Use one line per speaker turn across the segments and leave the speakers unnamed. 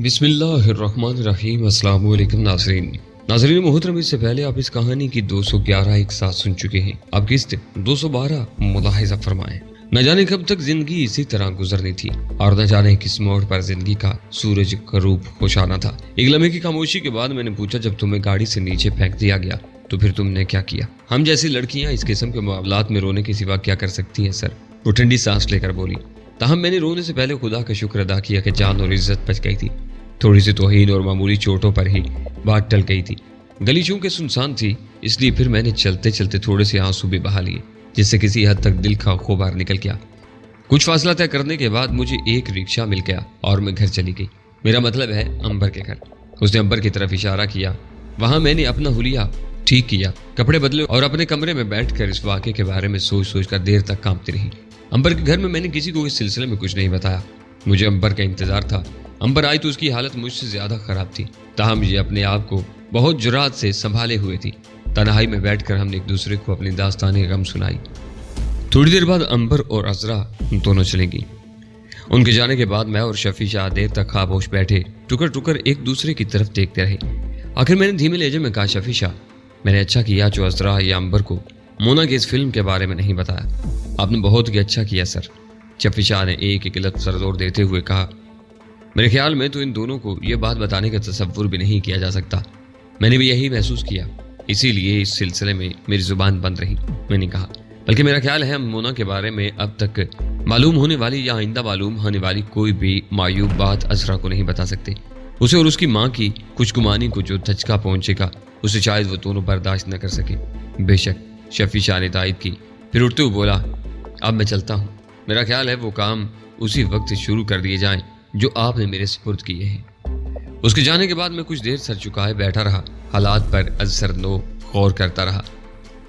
بسم اللہ الرحمن الرحیم۔ السلام علیکم ناظرین محترم، اس سے پہلے آپ اس کہانی کی 211 ایک ساتھ سن چکے ہیں۔ اب قسط 212 ملاحظہ فرمائیں۔ نہ جانے کب تک زندگی اسی طرح گزرنی تھی اور نہ جانے کس موڑ پر زندگی کا سورج غروب ہوشانا تھا۔ ایک لمحے کی خاموشی کے بعد میں نے پوچھا، جب تمہیں گاڑی سے نیچے پھینک دیا گیا تو پھر تم نے کیا کیا؟ ہم جیسی لڑکیاں اس قسم کے معاملات میں رونے کے سوا کیا کر سکتی ہیں سر؟ وہ ٹھنڈی سانس لے کر بولی۔ تاہم میں نے رونے سے پہلے خدا کا شکر ادا کیا کہ جان اور عزت بچ گئی تھی۔ تھوڑی سی توہین اور معمولی چوٹوں پر ہی بات ٹل گئی تھی۔ گلی چونکہ سنسان تھی، اس لیے پھر میں نے چلتے چلتے تھوڑے سے آنسو بھی بہا لیے، جس سے کسی حد تک دل کا غبار نکل گیا۔ کچھ فاصلہ طے کرنے کے بعد مجھے ایک رکشہ مل گیا اور میں گھر چلی گئی۔ میرا مطلب ہے امبر کے گھر۔ اس نے امبر کی طرف اشارہ کیا۔ وہاں میں نے اپنا حلیہ ٹھیک کیا، کپڑے بدلے اور اپنے کمرے میں بیٹھ کر اس واقعے کے بارے میں سوچ کر دیر تک کانپتی رہی۔ امبر کے گھر میں نے کسی کو اس سلسلے میں کچھ نہیں بتایا۔ مجھے امبر کا انتظار تھا۔ امبر آئی تو اس کی حالت مجھ سے زیادہ خراب تھی، تاہم یہ اپنے آپ کو بہت جرات سے سنبھالے ہوئے تھی۔ تنہائی میں بیٹھ کر ہم نے ایک دوسرے کو اپنی داستان غم سنائی۔ تھوڑی دیر بعد امبر اور عذرا دونوں چلیں گی۔ ان کے جانے کے بعد میں اور شفیع شاہ دیر تک خاموش بیٹھے ٹکر ایک دوسرے کی طرف دیکھتے رہے۔ آخر میں نے دھیمے لہجے میں کہا، شفیع شاہ، میں نے اچھا کیا جو عذرا یا امبر کو مونا کی اس فلم کے بارے میں نہیں بتایا۔ آپ نے بہت ہی اچھا کیا سر۔ شفیع شاہ نے ایک لفظ سر زور دیتے ہوئے کہا، میرے خیال میں تو ان دونوں کو یہ بات بتانے کا تصور بھی نہیں کیا جا سکتا۔ میں نے بھی یہی محسوس کیا، اسی لیے اس سلسلے میں میری زبان بند رہی۔ میں نے کہا، بلکہ میرا خیال ہے ہم مونا کے بارے میں اب تک معلوم ہونے والی یا آئندہ معلوم ہونے والی کوئی بھی معیوب بات عذرا کو نہیں بتا سکتے۔ اسے اور اس کی ماں کی کچھ گمانی کو جو دھچکا پہنچے گا، اسے شاید وہ دونوں برداشت نہ کر سکے۔ بے شک، شفیع شاہ نے تائید کی۔ پھر اٹھتے ہوئے بولا، اب میں چلتا ہوں۔ میرا خیال ہے وہ کام اسی وقت شروع کر دیے جائیں جو آپ نے میرے سپرد کیے ہیں۔ اس کے جانے کے بعد میں کچھ دیر سر جھکائے بیٹھا رہا، حالات پر ازسر نو غور کرتا رہا۔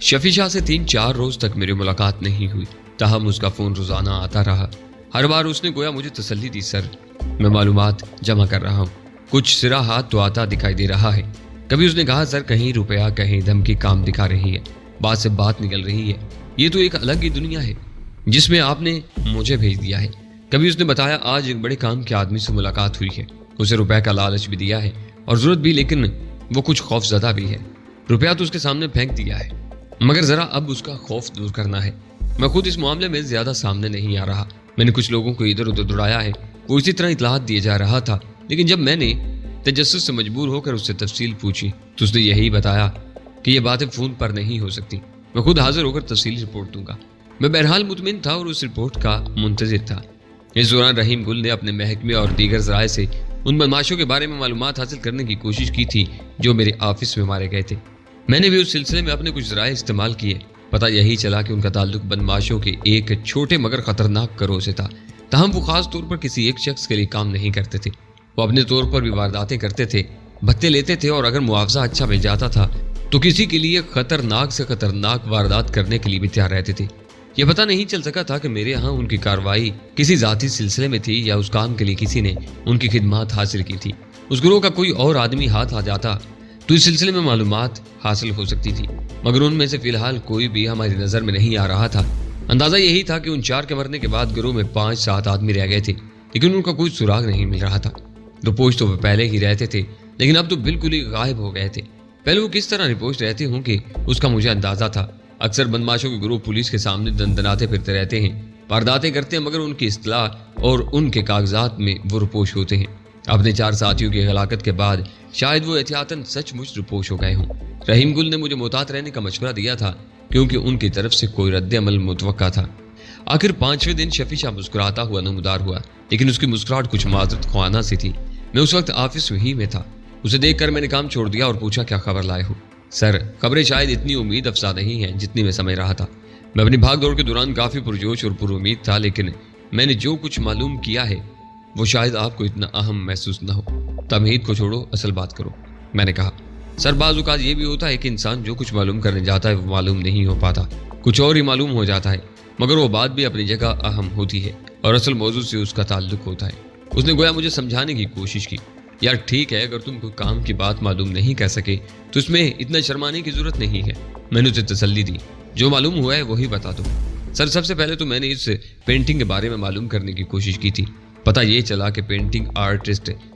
شفیع شاہ سے 3-4 روز تک میری ملاقات نہیں ہوئی، تاہم اس کا فون روزانہ آتا رہا۔ ہر بار اس نے گویا مجھے تسلی دی، سر میں معلومات جمع کر رہا ہوں، کچھ سرا ہاتھ تو آتا دکھائی دے رہا ہے۔ کبھی اس نے کہا، سر کہیں روپیہ کہیں دھمکی کام دکھا رہی ہے، بات سے بات نکل رہی ہے، یہ تو ایک الگ ہی دنیا ہے جس میں آپ نے مجھے بھیج دیا ہے۔ کبھی اس نے بتایا، آج ایک بڑے کام کے آدمی سے ملاقات ہوئی ہے، اسے روپے کا لالچ بھی دیا ہے اور ضرورت بھی، لیکن وہ کچھ خوف زدہ بھی ہے۔ روپیہ تو اس کے سامنے پھینک دیا ہے، مگر ذرا اب اس کا خوف دور کرنا ہے۔ میں خود اس معاملے میں زیادہ سامنے نہیں آ رہا، میں نے کچھ لوگوں کو ادھر ادھر دوڑایا ہے، وہ اسی طرح اطلاعات دیے جا رہا تھا، لیکن جب میں نے تجسس سے مجبور ہو کر اس سے تفصیل پوچھی تو اس نے یہی بتایا کہ یہ باتیں فون پر نہیں ہو سکتی، میں خود حاضر ہو کر تفصیلی رپورٹ دوں گا۔ میں بہرحال مطمئن تھا اور اس رپورٹ کا منتظر تھا۔ اس دوران رحیم گل نے اپنے محکمے اور دیگر ذرائع سے ان بدماشوں کے بارے میں معلومات حاصل کرنے کی کوشش کی تھی جو میرے آفس میں مارے گئے تھے۔ میں نے بھی اس سلسلے میں اپنے کچھ ذرائع استعمال کیے۔ پتہ یہی چلا کہ ان کا تعلق بدماشوں کے ایک چھوٹے مگر خطرناک گروہ سے تھا، تاہم وہ خاص طور پر کسی ایک شخص کے لیے کام نہیں کرتے تھے۔ وہ اپنے طور پر بھی وارداتیں کرتے تھے، بھتے لیتے تھے، اور اگر معاوضہ اچھا مل جاتا تھا تو کسی کے لیے خطرناک سے خطرناک واردات کرنے کے لیے بھی تیار رہتے تھے۔ یہ پتہ نہیں چل سکا تھا کہ میرے ہاں ان کی کارروائی کسی ذاتی سلسلے میں تھی یا اس کام کے لیے کسی نے ان کی خدمات حاصل کی تھی۔ اس گروہ کا کوئی اور آدمی ہاتھ آ جاتا تو اس سلسلے میں معلومات حاصل ہو سکتی تھی، مگر ان میں سے فی الحال کوئی بھی ہماری نظر میں نہیں آ رہا تھا۔ اندازہ یہی تھا کہ ان 4 کے مرنے کے بعد گروہ میں 5-7 آدمی رہ گئے تھے، لیکن ان کا کوئی سراغ نہیں مل رہا تھا۔ رپوش تو وہ پہلے ہی رہتے تھے، لیکن اب تو بالکل ہی غائب ہو گئے تھے۔ پہلے وہ کس طرح رپوش رہتے ہوں کہ اس کا مجھے اندازہ تھا۔ اکثر بدماشوں کے گروہ پولیس کے سامنے دندناتے پھرتے رہتے ہیں، وارداتیں کرتے ہیں، مگر ان کی اصطلاح اور ان کے کاغذات میں وہ رپوش ہوتے ہیں۔ اپنے 4 ساتھیوں کی ہلاکت کے بعد شاید وہ احتیاطاً سچ مچ رپوش ہو گئے ہوں۔ رحیم گل نے مجھے محتاط رہنے کا مشورہ دیا تھا کیونکہ ان کی طرف سے کوئی رد عمل متوقع تھا۔ آخر 5ویں دن شفیع شاہ مسکراتا ہوا نمودار ہوا، لیکن اس کی مسکراہٹ کچھ معذرت خواہانہ سی تھی۔ میں اس وقت آفس ہی میں تھا۔ اسے دیکھ کر میں نے کام چھوڑ دیا اور پوچھا، کیا خبر لائے ہو؟ سر، خبریں شاید اتنی امید افزا نہیں ہیں جتنی میں سمجھ رہا تھا۔ میں اپنی بھاگ دوڑ کے دوران کافی پرجوش اور پر امید تھا، لیکن میں نے جو کچھ معلوم کیا ہے وہ شاید آپ کو اتنا اہم محسوس نہ ہو۔ تمہید کو چھوڑو، اصل بات کرو، میں نے کہا۔ سر، بعض اوقات یہ بھی ہوتا ہے کہ انسان جو کچھ معلوم کرنے جاتا ہے وہ معلوم نہیں ہو پاتا، کچھ اور ہی معلوم ہو جاتا ہے، مگر وہ بات بھی اپنی جگہ اہم ہوتی ہے اور اصل موضوع سے اس کا تعلق ہوتا ہے۔ اس نے گویا مجھے سمجھانے کی کوشش کی، یار ٹھیک ہے، اگر تم کوئی کام کی بات معلوم نہیں کر سکے تو اس میں اتنا شرمانے کی ضرورت نہیں ہے۔ میں نے اسے تسلی دی، جو معلوم ہوا ہے وہی بتا دو۔ سر، سب سے پہلے تو میں نے اس پینٹنگ کے بارے میں معلوم کرنے کی کوشش کی تھی۔ پتہ یہ چلا کہ پینٹنگ آرٹسٹ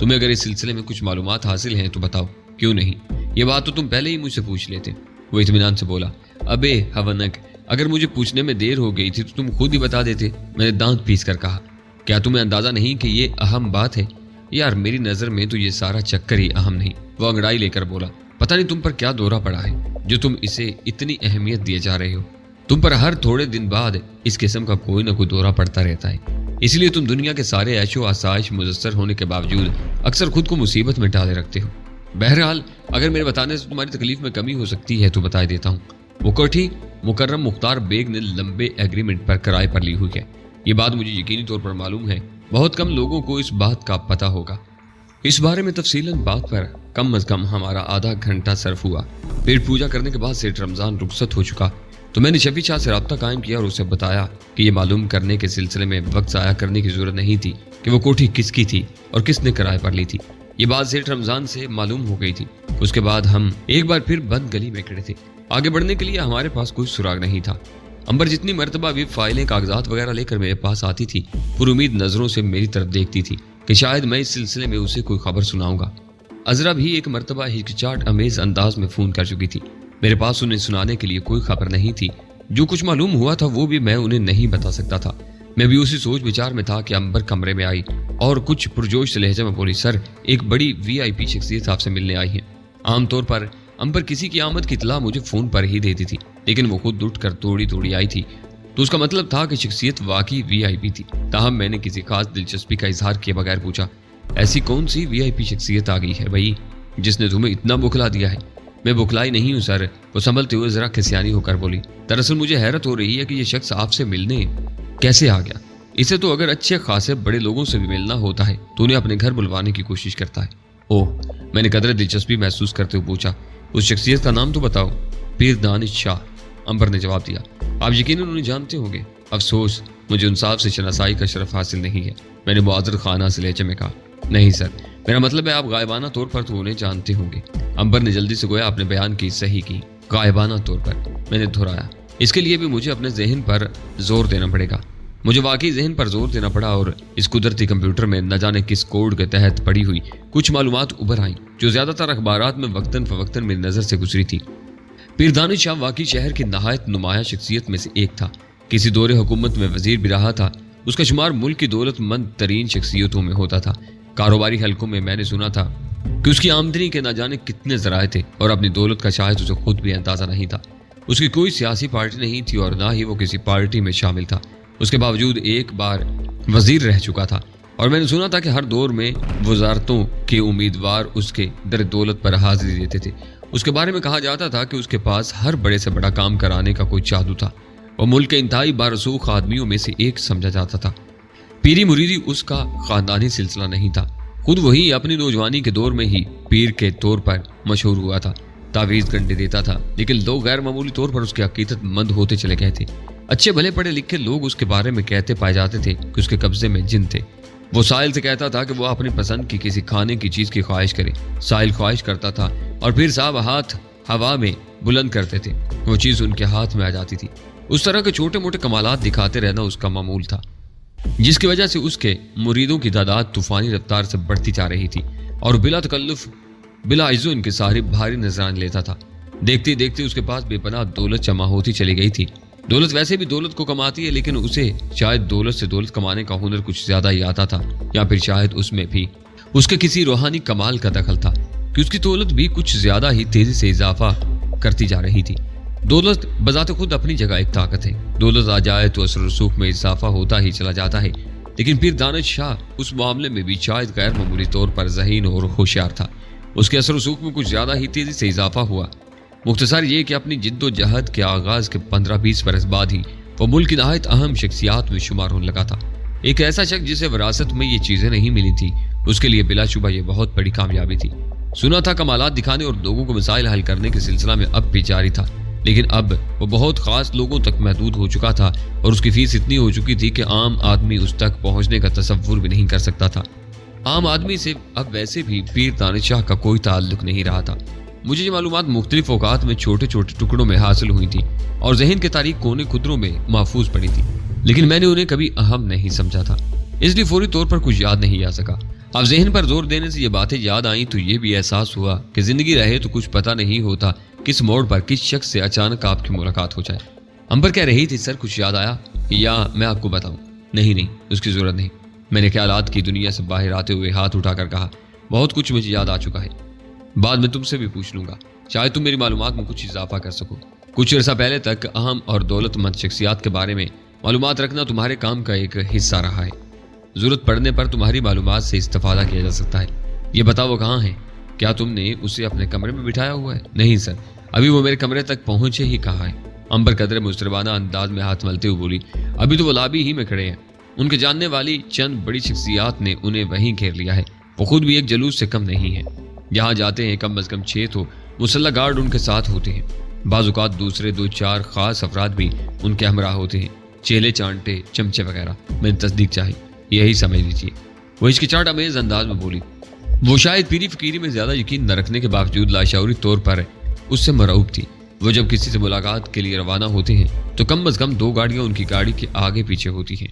تمہیں اگر اس سلسلے میں کچھ معلومات حاصل ہیں تو بتاؤ، کیوں نہیں؟ یہ بات تو تم پہلے ہی مجھ سے پوچھ لیتے۔ وہ اطمینان سے بولا، ابے ہونک، اگر مجھے پوچھنے میں دیر ہو گئی تھی تو تم خود ہی بتا دیتے۔ میں نے دانت پیس کر کہا، کیا تمہیں اندازہ نہیں کہ یہ اہم بات ہے؟ یار میری نظر میں تو یہ سارا چکر ہی اہم نہیں۔ وہ انگڑائی لے کر بولا، پتہ نہیں تم پر کیا دورہ پڑا ہے جو تم اسے اتنی اہمیت دیے جا رہے ہو۔ تم پر ہر تھوڑے دن بعد اس قسم کا کوئی نہ کوئی دورہ پڑتا رہتا ہے، اس لیے تم دنیا کے سارے عیش و آسائش میسر ہونے کے باوجود اکثر خود کو مصیبت میں ڈالے رکھتے ہو۔ بہرحال اگر میرے بتانے سے تمہاری تکلیف میں کمی ہو سکتی ہے تو بتا دیتا ہوں، وہ کوٹھی مکرم مختار بیگ نے لمبے ایگریمنٹ پر کرائے پر لی ہوئی ہے۔ یہ بات مجھے یقینی طور پر معلوم ہے، بہت کم لوگوں کو اس بات کا پتہ ہوگا۔ اس بارے میں تفصیلاً بات پر کم از کم ہمارا آدھا گھنٹہ صرف ہوا۔ پیٹ پوجا کرنے کے بعد سیٹ رمضان رخصت ہو چکا تو میں نے شفیع شاہ سے رابطہ قائم کیا اور اسے بتایا کہ یہ معلوم کرنے کے سلسلے میں وقت ضائع کرنے کی ضرورت نہیں تھی کہ وہ کوٹھی کس کی تھی اور کس نے کرائے پر لی تھی۔ یہ بات سیٹ رمضان سے معلوم ہو گئی تھی۔ اس کے بعد ہم ایک بار پھر بند گلی میں کھڑے تھے۔ آگے بڑھنے کے لیے ہمارے پاس کوئی سراغ نہیں تھا۔ امبر جتنی مرتبہ بھی فائلیں کاغذات وغیرہ لے کر میرے پاس آتی تھی، پر امید نظروں سے میری طرف دیکھتی تھی کہ شاید میں اس سلسلے میں اسے کوئی خبر سناؤں گا۔ عذرا بھی ایک مرتبہ ہچکچاہٹ امیز انداز میں فون کر چکی تھی۔ میرے پاس انہیں سنانے کے لیے کوئی خبر نہیں تھی۔ جو کچھ معلوم ہوا تھا وہ بھی میں انہیں نہیں بتا سکتا تھا۔ میں بھی اسی سوچ بچار میں تھا کہ امبر کمرے میں آئی اور کچھ پرجوش لہجے میں بولی، سر ایک بڑی VIP شخصیت آپ سے ملنے آئی ہے۔ عام طور پر امبر کسی کی آمد کی اطلاع مجھے فون پر ہی دیتی تھی، لیکن وہ خود اٹھ کر توڑی آئی تھی تو اس کا مطلب تھا کہ شخصیت واقعی VIP تھی۔ تاہم میں نے کسی خاص دلچسپی کا اظہار کیے بغیر پوچھا، ایسی کون سی VIP شخصیت آ گئی ہے بھائی جس نے تمہیں اتنا بخلا دیا ہے؟ میں بخلائی نہیں ہوں سر، وہ سنبھلتے ہوئے ذرا کھسیانی ہو کر بولی، دراصل مجھے حیرت ہو رہی ہے کہ یہ شخص آپ سے ملنے کیسے آ گیا؟ اسے تو اگر اچھے خاصے بڑے لوگوں سے بھی ملنا ہوتا ہے تو انہیں اپنے گھر بلوانے کی کوشش کرتا ہے۔ اوہ، میں نے قدر دلچسپی محسوس کرتے ہوئے پوچھا، اس شخصیت کا نام تو بتاؤ۔ پیر دانش شاہ، امبر نے جواب دیا۔ آپ یقیناً انہیں جانتے ہوں گے۔ افسوس مجھے ان صاحب سے شناسائی کا شرف حاصل نہیں ہے، میں نے معذر خانہ سے لہجے میں کہا۔ نہیں سر، میرا مطلب ہے آپ غائبانہ طور پر تو انہیں جانتے ہوں گے۔ امبر نے جلدی سے گویا اپنے بیان کی صحیح کی، غائبانہ طور پر، میں نے دہرایا۔ اس کے لیے بھی مجھے اپنے ذہن پر زور دینا پڑے گا۔ مجھے واقعی ذہن پر زور دینا پڑا اور اس قدرتی کمپیوٹر میں نہ جانے کس کوڈ کے تحت پڑی ہوئی کچھ معلومات ابھر آئیں جو زیادہ تر اخبارات میں وقتاً فوقتاً میری نظر سے گزری تھی۔ پیر دانش شاہ واقعی شہر کی نہایت نمایاں شخصیت میں سے ایک تھا۔ کسی دور حکومت میں وزیر بھی رہا تھا۔ اس کا شمار ملک کی دولت مند ترین شخصیتوں میں ہوتا تھا۔ کاروباری حلقوں میں میں نے سنا تھا کہ اس کی آمدنی کے نہ جانے کتنے ذرائع تھے اور اپنی دولت کا شاید اسے خود بھی اندازہ نہیں تھا۔ اس کی کوئی سیاسی پارٹی نہیں تھی اور نہ ہی وہ کسی پارٹی میں شامل تھا۔ اس کے باوجود ایک بار وزیر رہ چکا تھا اور میں نے سنا تھا کہ ہر دور میں وزارتوں کے امیدوار اس کے در دولت پر حاضری دیتے تھے۔ اس کے بارے میں کہا جاتا تھا کہ اس کے پاس ہر بڑے سے بڑا کام کرانے کا کوئی جادو تھا۔ وہ ملک کے انتہائی بارسوخ آدمیوں میں سے ایک سمجھا جاتا تھا۔ پیری مریدی اس کا خاندانی سلسلہ نہیں تھا۔ خود وہی اپنی نوجوانی کے دور میں ہی پیر کے طور پر مشہور ہوا تھا۔ تعویذ گنڈے دیتا تھا، لیکن لوگ غیر معمولی طور پر اس کے عقیدت مند ہوتے چلے گئے تھے۔ اچھے بھلے پڑھے لکھے لوگ اس کے بارے میں کہتے پائے جاتے تھے کہ اس کے قبضے میں جن تھے۔ وہ سائل سے کہتا تھا کہ وہ اپنی پسند کی کسی کھانے کی چیز کی خواہش کرے۔ سائل خواہش کرتا تھا اور پھر صاحب ہاتھ ہوا میں بلند کرتے تھے، وہ چیز ان کے ہاتھ میں آ جاتی تھی۔ اس طرح کے چھوٹے موٹے کمالات دکھاتے رہنا اس کا معمول تھا، جس کی وجہ سے اس کے مریدوں کی تعداد طوفانی رفتار سے بڑھتی جا رہی تھی اور بلا تکلف بلا عزو ان کے سارے بھاری نذران لیتا تھا۔ دیکھتے دیکھتے اس کے پاس بے پناہ دولت جمع ہوتی چلی گئی تھی۔ دولت ویسے بھی دولت کو کماتی ہے، لیکن اسے شاید دولت سے دولت کمانے کا ہنر کچھ زیادہ ہی آتا تھا، یا پھر شاید اس میں بھی اس کے کسی روحانی کمال کا دخل تھا کہ اس کی دولت بھی کچھ زیادہ ہی تیزی سے اضافہ کرتی جا رہی تھی۔ دولت بذات خود اپنی جگہ ایک طاقت ہے۔ دولت آ جائے تو اثر و رسوخ میں اضافہ ہوتا ہی چلا جاتا ہے، لیکن پیر دانش شاہ اس معاملے میں بھی شاید غیر معمولی طور پر ذہین اور ہوشیار تھا۔ اس کے اثر و رسوخ میں کچھ زیادہ ہی تیزی سے اضافہ ہوا۔ مختصر یہ کہ اپنی جد و جہد کے آغاز کے 15-20 برس بعد ہی وہ ملک کی نہایت اہم شخصیات میں شمار ہونے لگا تھا۔ ایک ایسا شخص جسے وراثت میں یہ چیزیں نہیں ملی تھی، اس کے لیے بلا شبہ یہ بہت بڑی کامیابی تھی۔ سنا تھا کمالات دکھانے اور لوگوں کو مسائل حل کرنے کے سلسلہ میں اب بھی جاری تھا، لیکن اب وہ بہت خاص لوگوں تک محدود ہو چکا تھا اور اس کی فیس اتنی ہو چکی تھی کہ عام آدمی اس تک پہنچنے کا تصور بھی نہیں کر سکتا تھا۔ عام آدمی سے اب ویسے بھی پیر دانش شاہ کا کوئی تعلق نہیں رہا تھا۔ مجھے یہ معلومات مختلف اوقات میں چھوٹے چھوٹے ٹکڑوں میں حاصل ہوئی تھی اور ذہن کے تاریک کونے خدروں میں محفوظ پڑی تھی، لیکن میں نے انہیں کبھی اہم نہیں سمجھا تھا، اس لیے فوری طور پر کچھ یاد نہیں آ سکا۔ اب ذہن پر زور دینے سے یہ باتیں یاد آئیں تو یہ بھی احساس ہوا کہ زندگی رہے تو کچھ پتہ نہیں ہوتا کس موڑ پر کس شخص سے اچانک آپ کی ملاقات ہو جائے۔ امبر کہہ رہی تھی سر کچھ یاد آیا یا میں آپ کو بتاؤں؟ نہیں اس کی ضرورت نہیں، میں نے خیالات کی دنیا سے باہر آتے ہوئے ہاتھ اٹھا کر کہا بہت کچھ مجھے یاد آ چکا ہے، بعد میں تم سے بھی پوچھ لوں گا، شاید تم میری معلومات میں کچھ اضافہ کر سکو۔ کچھ عرصہ پہلے تک اہم اور دولت مند شخصیات کے بارے میں معلومات رکھنا تمہارے کام کا ایک حصہ رہا ہے، ضرورت پڑنے پر تمہاری معلومات سے استفادہ کیا جا سکتا ہے۔ یہ بتاؤ وہ کہاں ہے؟ کیا تم نے اسے اپنے کمرے میں بٹھایا ہوا ہے؟ نہیں سر، ابھی وہ میرے کمرے تک پہنچے ہی کہاں ہے؟ امبر قدر مستربانہ انداز میں ہاتھ ملتے ہوئے بولی ابھی تو وہ لابی ہی میں کھڑے ہیں، ان کے جاننے والی چند بڑی شخصیات نے انہیں وہیں گھیر لیا ہے، وہ خود بھی ایک جلوس سے کم نہیں ہے، یہاں جاتے ہیں کم از کم 6 تو مسلح گارڈ ان کے ساتھ ہوتے ہیں، بعض اوقات دوسرے 2-4 خاص افراد بھی ان کے ہمراہ ہوتے ہیں، چیلے چانٹے چمچے وغیرہ۔ میں نے تصدیق چاہی، یہی سمجھ لیجیے، وہ ہچکچاہٹ امیز انداز میں بولی۔ وہ شاید پیری فقیری میں زیادہ یقین نہ رکھنے کے باوجود لاشعوری طور پر اس سے مرعوب تھی۔ وہ جب کسی سے ملاقات کے لیے روانہ ہوتے ہیں تو کم از کم 2 گاڑیاں ان کی گاڑی کے آگے پیچھے ہوتی ہیں۔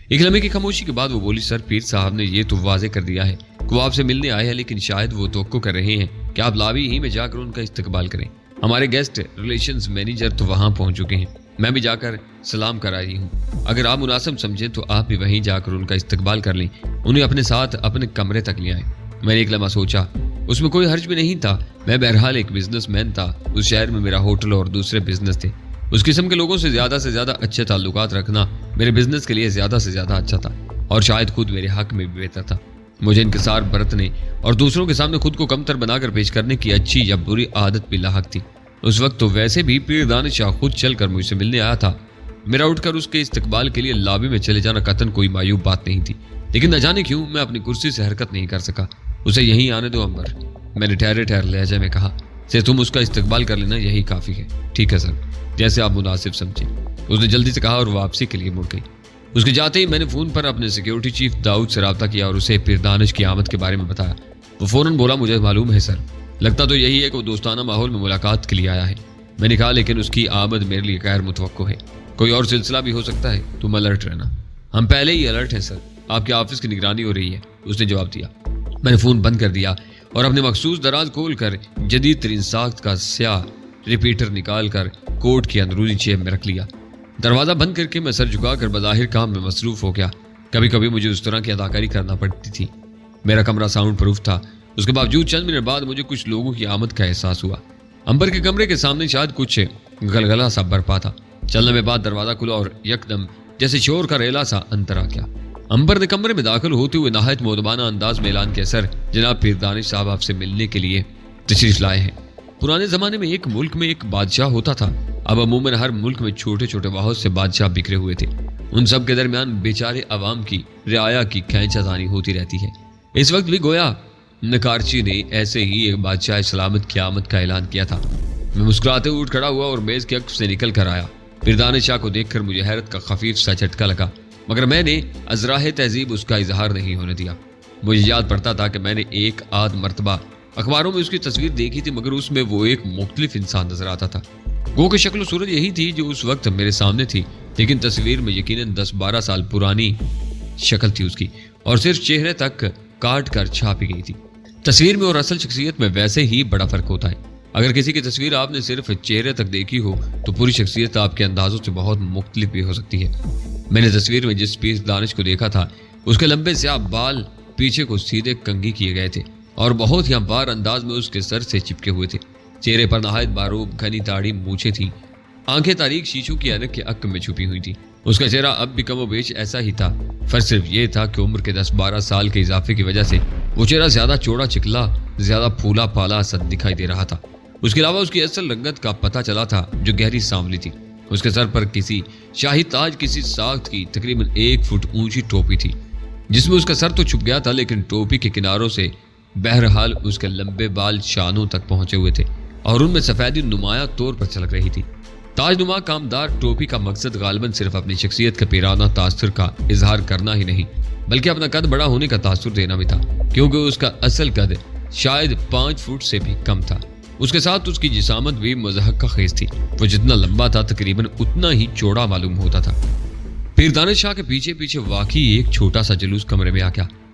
ایک لمحے کی خاموشی کے بعد وہ بولی سر پیر صاحب نے یہ تو واضح کر دیا ہے کہ وہ آپ سے ملنے آئے ہیں، لیکن شاید وہ توقع کر رہے ہیں کہ آپ لابی ہی میں جا کر ان کا استقبال کریں۔ ہمارے گیسٹ ریلیشنز مینیجر تو وہاں پہنچ چکے ہیں، میں بھی جا کر سلام کر آئی ہوں، اگر آپ مناسب سمجھیں تو آپ بھی وہیں جا کر ان کا استقبال کر لیں، انہیں اپنے ساتھ اپنے کمرے تک لے آئیں۔ میں نے ایک لمحہ سوچا، اس میں کوئی حرج بھی نہیں تھا، میں بہرحال ایک بزنس مین تھا، اس شہر میں میرا ہوٹل اور دوسرے بزنس تھے، اس قسم کے لوگوں سے زیادہ اچھے تعلقات رکھنا میرے بزنس کے لیے زیادہ سے زیادہ اچھا تھا، اور شاید خود میرے حق میں بھی بہتر تھا۔ مجھے انکسار برتنے اور دوسروں کے سامنے خود کو کمتر بنا کر پیش کرنے کی اچھی یا بری عادت بھی لاحق تھی۔ اس وقت تو ویسے بھی پیر دانش شاہ خود چل کر مجھ سے ملنے آیا تھا، میرا اٹھ کر اس کے استقبال کے لیے لابی میں چلے جانا قطعاً کوئی معیوب بات نہیں تھی، لیکن نہ جانے کیوں میں اپنی کرسی سے حرکت نہیں کر سکا۔ اسے یہیں آنے دو امبر، میں نے ٹھہرے لہجے میں کہا، سے تم اس کا استقبال کر لینا یہی کافی ہے۔ ٹھیک ہے سر، جیسے آپ مناسب سمجھیں، اس نے جلدی سے کہا اور واپسی کے لیے مڑ گئی۔ اس کے جاتے ہی میں نے فون پر اپنے سیکیورٹی چیف داؤد سے رابطہ کیا اور اسے پیر دانش کی آمد کے بارے میں بتایا۔ وہ فوراً بولا مجھے معلوم ہے سر، لگتا تو یہی ہے کہ وہ دوستانہ ماحول میں ملاقات کے لیے آیا ہے۔ میں نے کہا لیکن اس کی آمد میرے لیے غیر متوقع ہے، کوئی اور سلسلہ بھی ہو سکتا ہے، تم الرٹ رہنا۔ ہم پہلے ہی الرٹ ہیں سر، آپ کے آفس کی نگرانی ہو رہی ہے، اس نے جواب دیا۔ میں نے فون بند کر دیا اور اپنے مخصوص دراز کھول کر جدید ترین ساخت کا سیاہ ریپیٹر نکال کر کوٹ کی اندرونی جیب میں رکھ لیا۔ دروازہ بند کر کے میں سر جھکا کر بظاہر کام میں مصروف ہو گیا۔ کبھی کبھی مجھے اس طرح کی اداکاری کرنا پڑتی تھی۔ میرا کمرہ ساؤنڈ پروف تھا، اس کے باوجود چند منٹ بعد مجھے کچھ لوگوں کی آمد کا احساس ہوا۔ امبر کے کمرے کے سامنے شاید کچھ گلگلہ سا برپا تھا۔ چلنے میں بعد دروازہ کھلا اور یکدم جیسے شور کا ریلا سا اندر آ گیا۔ امبر نے کمرے میں داخل ہوتے ہوئے نہایت مؤدبانہ انداز میں اعلان کیا، سر جناب پیر دانش صاحب آپ سے ملنے کے لیے تشریف لائے ہیں۔ پرانے زمانے میں ایک ملک میں ایک بادشاہ ہوتا تھا، اب عموماً ہر ملک میں چھوٹے چھوٹے بہت سے بادشاہ بکھرے ہوئے تھے، ان سب کے درمیان بیچارے عوام کی رعایا کی کھینچا تانی ہوتی رہتی ہے۔ اس وقت بھی گویا نکارچی نے ایسے ہی ایک بادشاہ سلامت کی آمد کا اعلان کیا تھا۔ میں مسکراتے اٹھ کھڑا ہوا اور میز کے عقب سے نکل کر آیا۔ پیر دانش شاہ کو دیکھ کر مجھے حیرت کا خفیف سا جھٹکا لگا، مگر میں نے ازراہ تہذیب اس کا اظہار نہیں ہونے دیا۔ مجھے یاد پڑتا تھا کہ میں نے ایک آدھ مرتبہ اخباروں میں اس کی تصویر دیکھی تھی، مگر اس میں وہ ایک مختلف انسان نظر آتا تھا۔ گو کہ شکل و صورت یہی تھی جو اس وقت میرے سامنے تھی، لیکن تصویر میں یقیناً 10-12 سال پرانی شکل تھی اس کی، اور صرف چہرے تک کاٹ کر چھاپی گئی تھی۔ تصویر میں اور اصل شخصیت میں ویسے ہی بڑا فرق ہوتا ہے۔ اگر کسی کی تصویر آپ نے صرف چہرے تک دیکھی ہو تو پوری شخصیت آپ کے اندازوں سے بہت مختلف بھی ہو سکتی ہے۔ میں نے تصویر میں جس پیر دانش کو دیکھا تھا، اس کے لمبے سیاہ بال پیچھے کو سیدھے کنگھی کیے گئے تھے اور بہت ہی ہموار انداز میں اس کے سر سے چپکے ہوئے تھے۔ چہرے پر نہایت باروب گھنی داڑھی مونچھیں تھیں، آنکھیں تاریک شیشوں کی اینک کے عقب میں چھپی ہوئی تھی۔ اس کا چہرہ اب بھی کم و بیش ایسا ہی تھا، فرق صرف یہ تھا کہ عمر کے 10-12 سال کے اضافے کی وجہ سے وہ چہرہ زیادہ چوڑا چکلا، زیادہ پھولا پالا سا دکھائی دے رہا تھا۔ اس کے علاوہ اس کی اصل رنگت کا پتہ چلا تھا جو گہری سانولی تھی۔ اس کے سر پر کسی شاہی تاج کسی ساخت کی تقریباً 1 فٹ اونچی ٹوپی تھی، جس میں اس کا سر تو چھپ گیا تھا، لیکن ٹوپی کے کناروں سے بہرحال اس کے لمبے بال شانوں تک پہنچے ہوئے تھے اور ان میں سفیدی نمایاں طور پر چھلک رہی تھی۔ تاج نما کامدار ٹوپی کا مقصد غالباً صرف اپنی شخصیت کے پیرانہ تاثر کا اظہار کرنا ہی نہیں، بلکہ اپنا قد بڑا ہونے کا تاثر دینا بھی تھا، کیونکہ اس کا اصل قد شاید 5 فٹ سے بھی کم تھا۔ اس کے ساتھ اس کی جسامت بھی مضحکہ خیز تھی، وہ جتنا لمبا تھا تقریباً اتنا ہی چوڑا معلوم ہوتا تھا۔ پیر دانش شاہ کے پیچھے پیچھے واقعی ایک چھوٹا سا جلوس کمرے میں آ گیا۔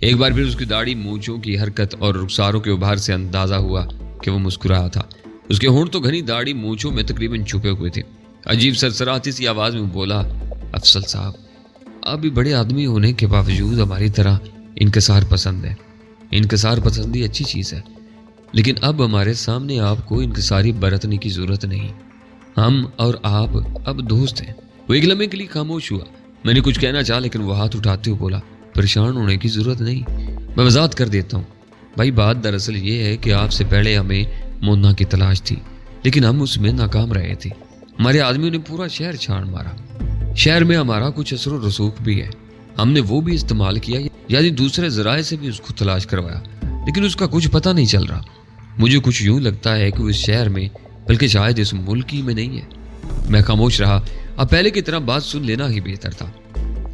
ایک بار پھر اس کی داڑھی مونچھوں کی حرکت اور رخساروں کے ابھار سے اندازہ ہوا کہ وہ مسکرایا تھا۔ اس کے ہونٹ تو گھنی داڑھی مونچھوں میں تقریباً چھپے ہوئے تھے۔ عجیب سرسراتی سی آواز میں بولا، افضل صاحب، آپ بھی بڑے آدمی ہونے کے باوجود ہماری طرح انکسار پسند ہے۔ انکسار پسندی اچھی چیز ہے، لیکن اب ہمارے سامنے آپ کو انکساری برتنے کی ضرورت نہیں۔ ہم اور آپ اب دوست ہیں۔ وہ ایک لمحے کے لیے خاموش ہوا۔ میں نے کچھ کہنا چاہا لیکن وہ ہاتھ اٹھاتے ہوئے بولا، پریشان ہونے کی ضرورت نہیں، میں وضاحت کر دیتا ہوں۔ بھائی بات دراصل یہ ہے کہ آپ سے پہلے ہمیں مونا کی تلاش تھی، لیکن ہم اس میں ناکام رہے تھے۔ ہمارے آدمیوں نے پورا شہر چھان مارا۔ شہر میں ہمارا کچھ اثر و رسوخ بھی ہے، ہم نے وہ بھی استعمال کیا، یعنی دوسرے ذرائع سے بھی اس کو تلاش کروایا، لیکن اس کا کچھ پتہ نہیں چل رہا۔ مجھے کچھ یوں لگتا ہے کہ وہ اس شہر میں، بلکہ شاید اس ملک ہی میں نہیں ہے۔ میں خاموش رہا۔ اب پہلے کی طرح بات سن لینا ہی بہتر تھا۔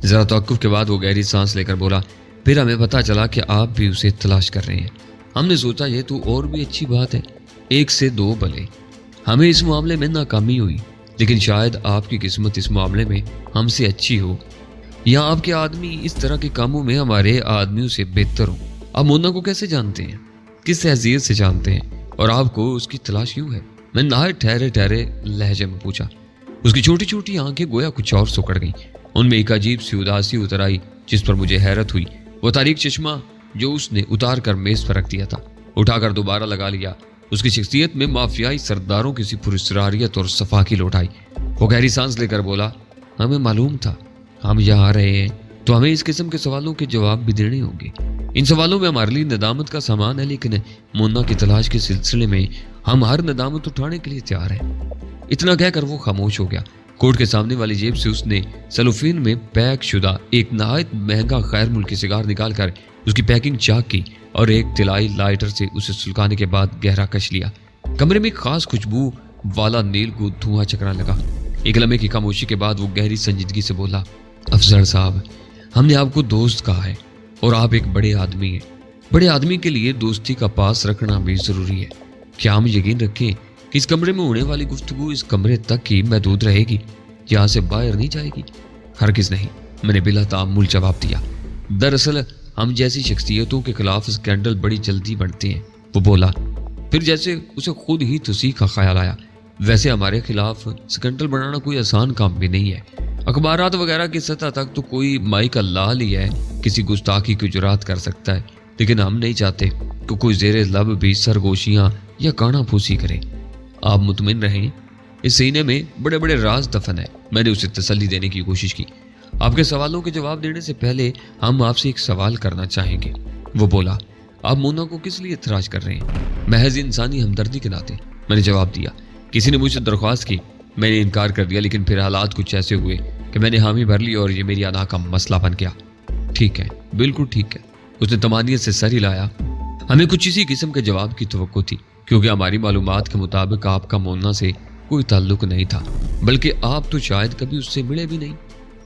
ذرا توقف کے بعد وہ گہری سانس لے کر بولا، پھر ہمیں پتہ چلا کہ آپ بھی اسے تلاش کر رہے ہیں۔ ہم نے سوچا یہ تو اور بھی اچھی بات ہے، ایک سے دو بھلے۔ ہمیں اس معاملے میں ناکامی ہوئی، لیکن شاید آپ کی قسمت اس معاملے میں ہم سے اچھی ہو، یا آپ کے آدمی اس طرح کے کاموں میں ہمارے آدمیوں سے بہتر ہوں۔ آپ مونا کو کیسے جانتے ہیں، کس حیثیت سے جانتے ہیں، اور آپ کو اس کی تلاش کیوں ہے؟ میں نہایت ٹھہرے لہجے میں پوچھا۔ اس کی چھوٹی چھوٹی آنکھیں گویا کچھ اور سکڑ گئیں۔ ان میں ایک عجیب سی اداسی اتر آئی جس پر مجھے حیرت ہوئی۔ وہ تاریک چشمہ جو اس نے اتار کر میز پر رکھ دیا تھا اٹھا کر دوبارہ لگا لیا۔ اس کی شخصیت میں مافیائی سرداروں کی سی پراسراریت اور صفاقی لوٹ آئی۔ وہ گہری سانس لے کر بولا، ہمیں معلوم تھا ہم یہاں آ رہے ہیں تو ہمیں اس قسم کے سوالوں کے جواب بھی دینے ہوں گے۔ ان سوالوں میں ہمارے لیے ندامت کا سامان ہے، لیکن مونا کی تلاش کے سلسلے میں ہم ہر ندامت اٹھانے کے لیے تیار ہیں۔ اتنا کہہ کر وہ خاموش ہو گیا۔ کوٹ کے سامنے والی جیب سے اس نے سیلوفین میں پیک شدہ ایک نہایت مہنگا غیر ملکی سگار نکال کر اس کی پیکنگ چاک کی اور ایک طلائی لائٹر سے اسے سلکانے کے بعد گہرا کش لیا۔ کمرے میں ایک خاص خوشبو والا نیل کو دھواں چکرا لگا۔ ایک لمحے کی خاموشی کے بعد وہ گہری سنجیدگی سے بولا، افضل صاحب، ہم نے آپ کو دوست کہا ہے اور آپ ایک بڑے آدمی ہیں۔ بڑے آدمی کے لیے دوستی کا پاس رکھنا بھی ضروری ہے۔ کیا ہم یقین رکھیں کہ اس کمرے میں ہونے والی گفتگو اس کمرے تک ہی محدود رہے گی، یہاں سے باہر نہیں جائے گی؟ ہرگز نہیں، میں نے بلا تعمل جواب دیا۔ دراصل ہم جیسی شخصیتوں کے خلاف اسکینڈل بڑی جلدی بڑھتے ہیں۔ وہ بولا، پھر جیسے اسے خود ہی تصحیح کا خیال آیا، ویسے ہمارے خلاف اسکینڈل بنانا کوئی آسان کام بھی نہیں ہے۔ اخبارات وغیرہ کی سطح تک تو کوئی مائی کا لال ہی ہے کسی گستاخی کی جرات کر سکتا ہے، لیکن ہم نہیں چاہتے کہ کوئی زیر لب بھی سرگوشیاں یا کانا پھوسی کرے۔ آپ مطمئن رہیں، اس سینے میں بڑے بڑے راز دفن ہے۔ میں نے اسے تسلی دینے کی کوشش کی۔ آپ کے سوالوں کے جواب دینے سے پہلے ہم آپ سے ایک سوال کرنا چاہیں گے۔ وہ بولا، آپ مونا کو کس لیے تلاش کر رہے ہیں؟ محض انسانی ہمدردی کے ناطے، میں نے جواب دیا۔ کسی نے مجھ سے درخواست کی، میں نے انکار کر دیا، لیکن پھر حالات کچھ ایسے ہوئے کہ میں نے حامی بھر لی اور یہ میری ادا کا مسئلہ بن گیا۔ ٹھیک ہے، بالکل ٹھیک ہے، اس نے طمانینت سے سر ہلایا۔ ہمیں کچھ اسی قسم کے جواب کی توقع تھی، کیونکہ ہماری معلومات کے مطابق آپ کا مونا سے کوئی تعلق نہیں تھا، بلکہ آپ تو شاید کبھی اس سے ملے بھی نہیں۔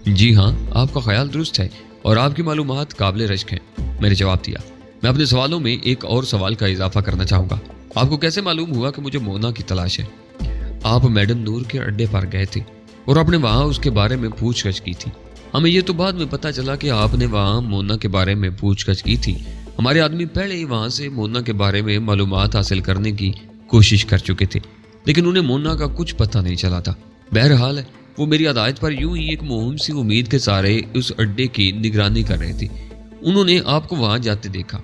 جی ہاں، آپ کا خیال درست ہے اور آپ کی معلومات قابل رشک ہیں، میں نے جواب دیا۔ میں اپنے سوالوں میں ایک اور سوال کا اضافہ کرنا چاہوں گا۔ آپ کو کیسے معلوم ہوا کہ مجھے مونا کی تلاش ہے؟ آپ میڈم نور کے اڈے پر گئے تھے اور آپ نے وہاں اس کے بارے میں پوچھ گچھ کی تھی۔ ہمیں یہ تو بعد میں پتہ چلا کہ آپ نے وہاں مونا کے بارے میں پوچھ گچھ کی تھی۔ ہمارے آدمی پہلے ہی وہاں سے مونا کے بارے میں معلومات حاصل کرنے کی کوشش کر چکے تھے، لیکن انہیں مونا کا کچھ پتہ نہیں چلا تھا۔ بہرحال وہ میری ہدایت پر یوں ہی ایک مہم سی امید کے سارے اس اڈے کی نگرانی کر رہے تھے۔ انہوں نے آپ کو وہاں جاتے دیکھا۔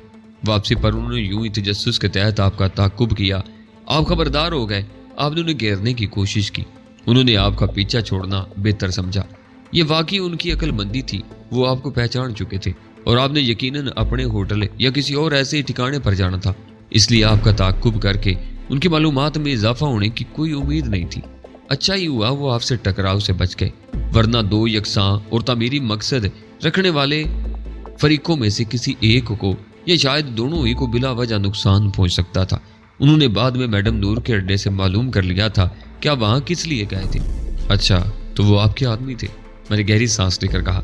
واپسی پر انہوں نے یوں ہی تجسس کے تحت آپ کا تعاقب کیا۔ آپ خبردار ہو گئے، آپ نے انہیں گھیرنے کی کوشش کی۔ انہوں نے آپ کا پیچھا چھوڑنا بہتر سمجھا۔ یہ واقعی ان کی عقل مندی تھی، وہ آپ کو پہچان چکے تھے اور آپ نے یقیناً اپنے ہوٹل یا کسی اور ایسے ٹھکانے پر جانا تھا، اس لیے آپ کا تعاقب کر کے ان کی معلومات میں اضافہ ہونے کی کوئی امید نہیں تھی۔ اچھا ہی ہوا وہ آپ سے ٹکراؤ سے بچ گئے، ورنہ دو یکساں اور تعمیری مقصد رکھنے والے فریقوں میں سے کسی ایک کو یا شاید دونوں ہی کو بلا وجہ نقصان پہنچ سکتا تھا۔ انہوں نے بعد میں میڈم نور کے اڈے سے معلوم کر لیا تھا کہ آپ وہاں کس لیے گئے تھے۔ اچھا، تو وہ آپ کے آدمی تھے، میں نے گہری سانس لے کر کہا۔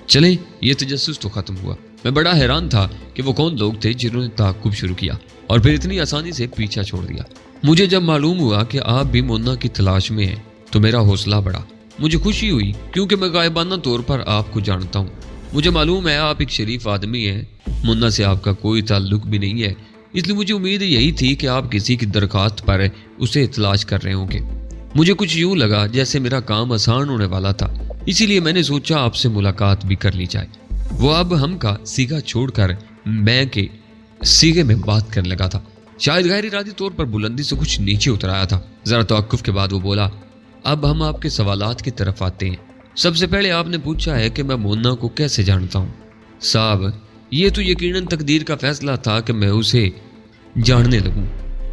چلیں، یہ تجسس تو ختم ہوا۔ میں بڑا حیران تھا کہ وہ کون لوگ تھے جنہوں نے تعاقب شروع کیا اور پھر اتنی آسانی سے پیچھا چھوڑ دیا۔ مجھے جب معلوم ہوا کہ آپ بھی مونا کی تلاش میں ہیں تو میرا حوصلہ بڑھا۔ مجھے خوشی ہوئی کیونکہ میں غائبانہ طور پر آپ کو جانتا ہوں۔ مجھے معلوم ہے آپ ایک شریف آدمی ہیں، منا سے آپ کا کوئی تعلق بھی نہیں ہے، اس لیے مجھے امید یہی تھی کہ آپ کسی کی درخواست پر اسے تلاش کر رہے ہوں گے۔ مجھے کچھ یوں لگا جیسے میرا کام آسان ہونے والا تھا، اسی لیے میں نے سوچا آپ سے ملاقات بھی کر لی جائے۔ وہ اب ہم کا سیگا چھوڑ کر میں کے سیگے میں بات کرنے لگا تھا، شاید غیر ارادی طور پر بلندی سے کچھ نیچے اتر آیا تھا۔ ذرا توقف کے بعد وہ بولا، اب ہم آپ کے سوالات کی طرف آتے ہیں۔ سب سے پہلے آپ نے پوچھا ہے کہ میں مونا کو کیسے جانتا ہوں۔ صاحب، یہ تو یقیناً تقدیر کا فیصلہ تھا کہ میں اسے جاننے لگوں۔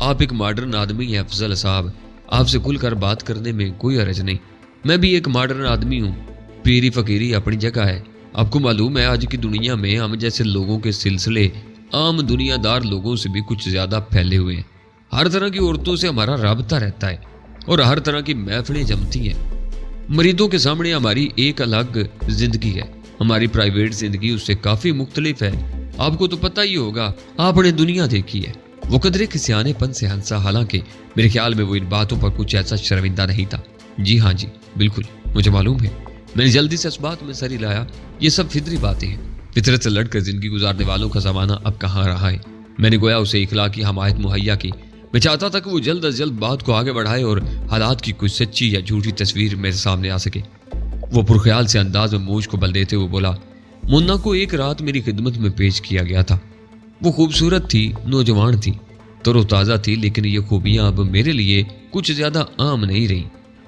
آپ ایک ماڈرن آدمی ہیں افضل صاحب، آپ سے کھل کر بات کرنے میں کوئی حرج نہیں۔ میں بھی ایک ماڈرن آدمی ہوں، پیری فقیری اپنی جگہ ہے۔ آپ کو معلوم ہے آج کی دنیا میں ہم جیسے لوگوں کے سلسلے عام دنیا دار لوگوں سے بھی کچھ زیادہ پھیلے ہوئے ہیں۔ ہر طرح کی عورتوں سے ہمارا رابطہ رہتا ہے اور ہر طرح کی محفلیں جمتی ہیں۔ مریدوں کے سامنے ہماری ایک الگ زندگی ہے، ہماری پرائیویٹ زندگی اس سے کافی مختلف ہے۔ آپ کو تو پتہ ہی ہوگا، آپ نے دنیا دیکھی ہے۔ وہ قدرے کے سیانے پن سے ہنسا، حالانکہ میرے خیال میں وہ ان باتوں پر کچھ ایسا شرمندہ نہیں تھا۔ جی ہاں جی بالکل، مجھے معلوم ہے۔ میں نے جلدی سے اس بات میں سر ہلایا، یہ سب فطری باتیں ہیں۔ فطرت سے لڑ کر زندگی گزارنے والوں کا زمانہ اب کہاں رہا ہے۔ میں نے گویا اسے اخلاقی حمایت مہیا کی۔ میں چاہتا تھا کہ وہ جلد از جلد بات کو آگے بڑھائے اور حالات کی کوئی سچی یا جھوٹی تصویر میرے سامنے آ سکے۔ وہ پرخیال سے انداز میں مونچھ کو بل دیتے ہوئے بولا، منا کو ایک رات میری خدمت میں پیش کیا گیا تھا۔ وہ خوبصورت تھی، نوجوان تھی، تر و تازہ تھی، لیکن یہ خوبیاں اب میرے لیے کچھ زیادہ عام نہیں رہی۔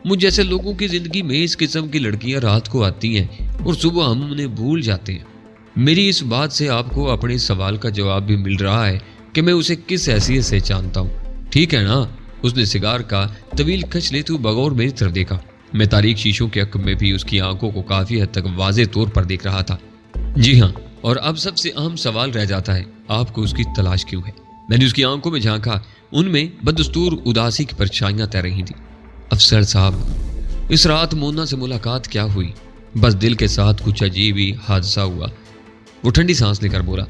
مجھ جیسے لوگوں کی زندگی میں اس قسم کی لڑکیاں رات کو آتی ہیں اور صبح ہم انہیں بھول جاتے ہیں۔ میری اس بات سے آپ کو اپنے سوال کا جواب بھی مل رہا ہے کہ میں اسے کس حیثیت سے جانتا ہوں، ٹھیک ہے نا؟ اس نے سگار کا طویل کش لیتے ہوئے بغور میری طرف دیکھا۔ میں تاریک شیشوں کے عقب میں بھی اس کی آنکھوں کو کافی حد تک واضح طور پر دیکھ رہا تھا۔ جی ہاں، اور اب سب سے اہم سوال رہ جاتا ہے، آپ کو اس کی تلاش کیوں ہے؟ میں نے اس کی آنکھوں میں جھانکا، ان میں بدستور اداسی کی پرچھائیاں تیر رہی تھیں۔ افسر صاحب، اس رات مونا سے ملاقات کیا ہوئی؟ بس دل کے ساتھ کچھ عجیب ہی حادثہ ہوا۔ وہ ٹھنڈی سانس لے کر بولا،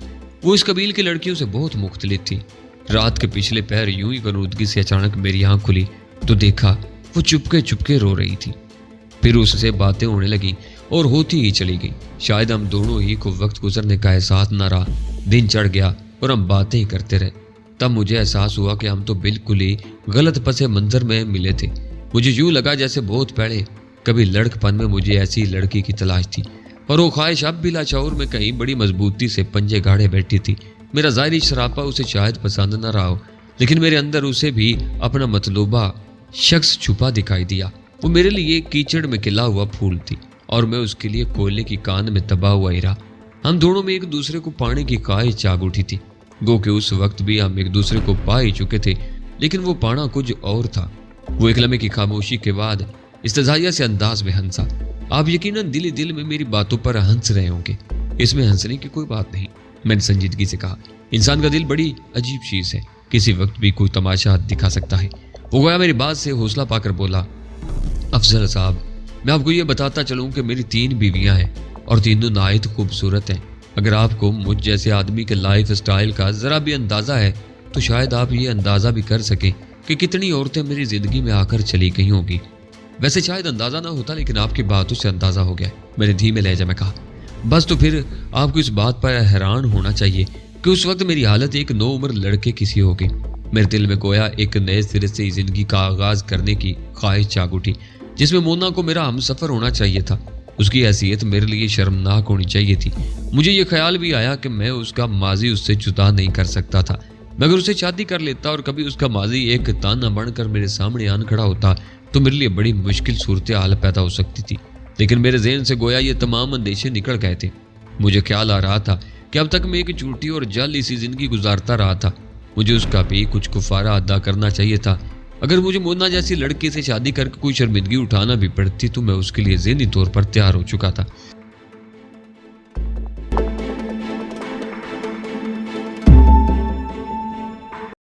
وہ اس قبیل کی لڑکیوں سے بہت مختلف تھی۔ رات کے پچھلے پہر یوں ہی غنودگی سے اچانک میری آنکھ کھلی تو دیکھا وہ چپکے رو رہی تھی۔ پھر اس سے باتیں ہونے لگی اور ہوتی ہی چلی گئی۔ شاید ہم دونوں ہی کو وقت گزرنے کا احساس نہ رہا، دن چڑھ گیا اور ہم باتیں ہی کرتے رہے۔ تب مجھے احساس ہوا کہ ہم تو بالکل ہی غلط پس منظر میں ملے تھے۔ مجھے یوں لگا جیسے بہت پہلے کبھی لڑک پن میں مجھے ایسی لڑکی کی تلاش تھی، اور وہ خواہش اب بھی لاشعور میں کہیں بڑی مضبوطی سے پنجے گاڑے بیٹھی تھی۔ میرا ظاہری شراپا اسے شاید پسند نہ رہا ہو، لیکن میرے اندر اسے بھی اپنا مطلوبہ شخص چھپا دکھائی دیا۔ وہ میرے لیے کیچڑ میں کھلا ہوا پھول تھی اور میں اس کے لیے کوئلے کی کان میں دبا ہوا ہیرا۔ ہم دونوں میں ایک دوسرے کو پانے کی خواہش جاگ اٹھی تھی، گو کہ اس وقت بھی ہم ایک دوسرے کو پا ہی چکے تھے، لیکن وہ پانا کچھ اور تھا۔ وہ ایک لمحے کی خاموشی کے بعد استزائیہ سے انداز میں ہنسا۔ آپ یقیناً دل ہی دل میں میری باتوں پر ہنس رہے ہوں گے، اس میں ہنسنے کی کوئی بات نہیں، میں نے سنجیدگی سے کہا۔ انسان کا دل بڑی عجیب چیز ہے، کسی وقت بھی کوئی تماشا دکھا سکتا ہے۔ وہ گویا میری بات سے حوصلہ پا کر بولا، افضل صاحب، میں آپ کو یہ بتاتا چلوں کہ میری 3 بیویاں ہیں اور تینوں نہایت خوبصورت ہیں۔ اگر آپ کو مجھ جیسے آدمی کے لائف سٹائل کا ذرا بھی اندازہ ہے تو شاید آپ یہ اندازہ بھی کر سکیں کہ کتنی عورتیں میری زندگی میں آ کر چلی گئی ہوں گی۔ ویسے شاید اندازہ نہ ہوتا، لیکن آپ کی باتوں سے اندازہ ہو گیا، میں نے دھیمے لہجے میں کہا۔ بس تو پھر آپ کو اس بات پر حیران ہونا چاہیے کہ اس وقت میری حالت ایک نو عمر لڑکے کی سی ہوگی۔ میرے دل میں گویا ایک نئے سرے سے زندگی کا آغاز کرنے کی خواہش جاگ اٹھی، جس میں مونا کو میرا ہم سفر ہونا چاہیے تھا۔ اس کی حیثیت میرے لیے شرمناک ہونی چاہیے تھی۔ مجھے یہ خیال بھی آیا کہ میں اس کا ماضی اس سے جدا نہیں کر سکتا تھا۔ مگر اسے شادی کر لیتا اور کبھی اس کا ماضی ایک تانا بن کر میرے سامنے آن کھڑا ہوتا تو میرے لیے بڑی مشکل صورتحال پیدا ہو سکتی تھی۔ لیکن میرے ذہن سے گویا یہ تمام اندیشے نکل گئے تھے۔ مجھے خیال آ رہا تھا کہ اب تک میں ایک جھوٹی اور جعلی سی زندگی گزارتا رہا تھا، مجھے اس کا بھی کچھ کفارہ ادا کرنا چاہیے تھا۔ اگر مجھے مونا جیسی لڑکی سے شادی کر کے کوئی شرمندگی اٹھانا بھی پڑتی تو میں اس کے لیے ذہنی طور پر تیار ہو چکا تھا۔